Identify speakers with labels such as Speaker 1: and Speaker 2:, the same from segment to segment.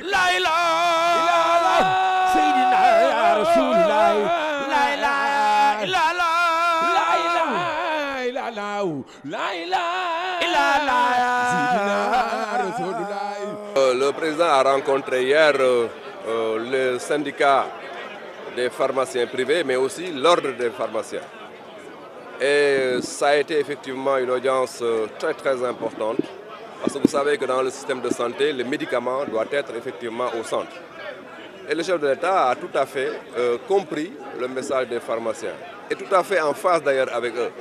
Speaker 1: la ilaha Sayyidina ya Rasulullah la ilaha la ilaha la ilaha.
Speaker 2: Le président a rencontré hier le syndicat des pharmaciens privés, mais aussi l'ordre des pharmaciens. Et ça a été effectivement une audience très importante, parce que vous savez que dans le système de santé, le médicament doit être effectivement au centre. Et le chef de l'État a tout à fait compris le message des pharmaciens, et tout à fait en phase d'ailleurs avec eux,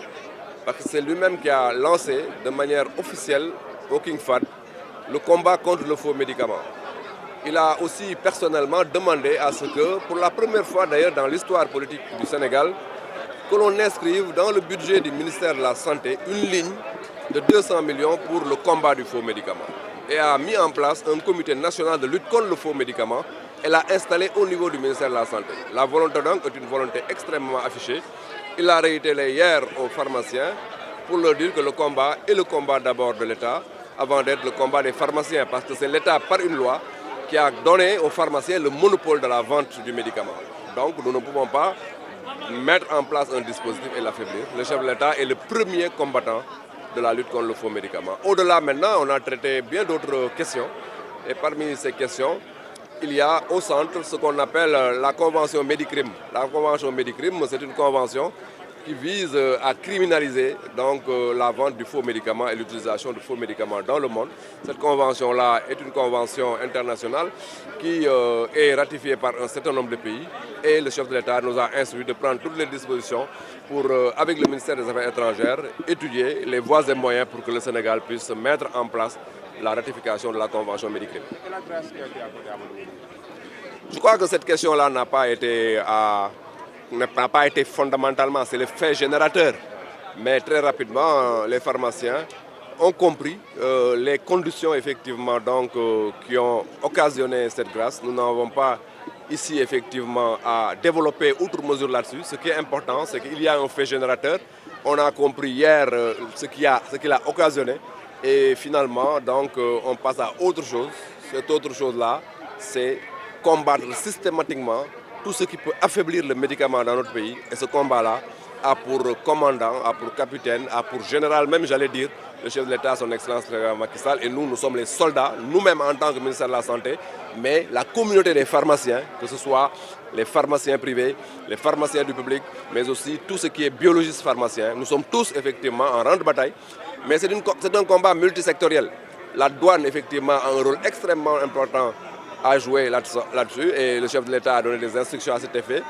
Speaker 2: parce que c'est lui-même qui a lancé de manière officielle au King Fahd le combat contre le faux médicament. Il a aussi personnellement demandé à ce que, pour la première fois d'ailleurs dans l'histoire politique du Sénégal, que l'on inscrive dans le budget du ministère de la Santé une ligne de 200 millions pour le combat du faux médicament. Et a mis en place un comité national de lutte contre le faux médicament et l'a installé au niveau du ministère de la Santé. La volonté donc est une volonté extrêmement affichée. Il a réitéré hier aux pharmaciens pour leur dire que le combat est le combat d'abord de l'État avant d'être le combat des pharmaciens, parce que c'est l'État par une loi qui a donné aux pharmaciens le monopole de la vente du médicament. Donc nous ne pouvons pas mettre en place un dispositif et l'affaiblir. Le chef de l'État est le premier combattant de la lutte contre le faux médicament. Au-delà maintenant, on a traité bien d'autres questions. Et parmi ces questions, il y a au centre ce qu'on appelle la convention Médicrime. La convention Médicrime, c'est une convention qui vise à criminaliser donc, la vente du faux médicament et l'utilisation de faux médicaments dans le monde. Cette convention-là est une convention internationale qui est ratifiée par un certain nombre de pays, et le chef de l'État nous a instruit de prendre toutes les dispositions pour, avec le ministère des Affaires étrangères, étudier les voies et moyens pour que le Sénégal puisse mettre en place la ratification de la convention Médicrime. Je crois que cette question-là n'a pas été fondamentalement, c'est le fait générateur. Mais très rapidement, les pharmaciens ont compris les conditions effectivement donc, qui ont occasionné cette grâce. Nous n'avons pas ici effectivement à développer outre mesure là-dessus. Ce qui est important, c'est qu'il y a un fait générateur. On a compris hier ce qu'il a occasionné, et finalement donc, on passe à autre chose. Cette autre chose-là, c'est combattre systématiquement tout ce qui peut affaiblir le médicament dans notre pays. Et ce combat-là a pour commandant, a pour capitaine, a pour général même, j'allais dire, le chef de l'État, son Excellence Macky Sall. Et nous sommes les soldats, nous-mêmes en tant que ministère de la Santé, mais la communauté des pharmaciens, que ce soit les pharmaciens privés, les pharmaciens du public, mais aussi tout ce qui est biologiste pharmacien. Nous sommes tous effectivement en rang de bataille, mais c'est un combat multisectoriel. La douane, effectivement, a un rôle extrêmement important à jouer là-dessus, et le chef de l'État a donné des instructions à cet effet.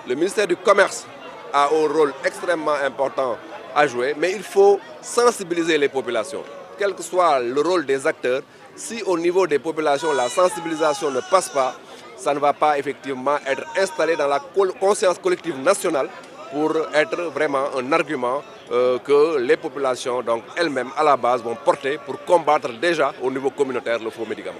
Speaker 2: Le ministère du Commerce a un rôle extrêmement important à jouer, mais il faut sensibiliser les populations. Quel que soit le rôle des acteurs, si au niveau des populations la sensibilisation ne passe pas, ça ne va pas effectivement être installé dans la conscience collective nationale pour être vraiment un argument que les populations donc elles-mêmes à la base vont porter pour combattre déjà au niveau communautaire le faux médicament.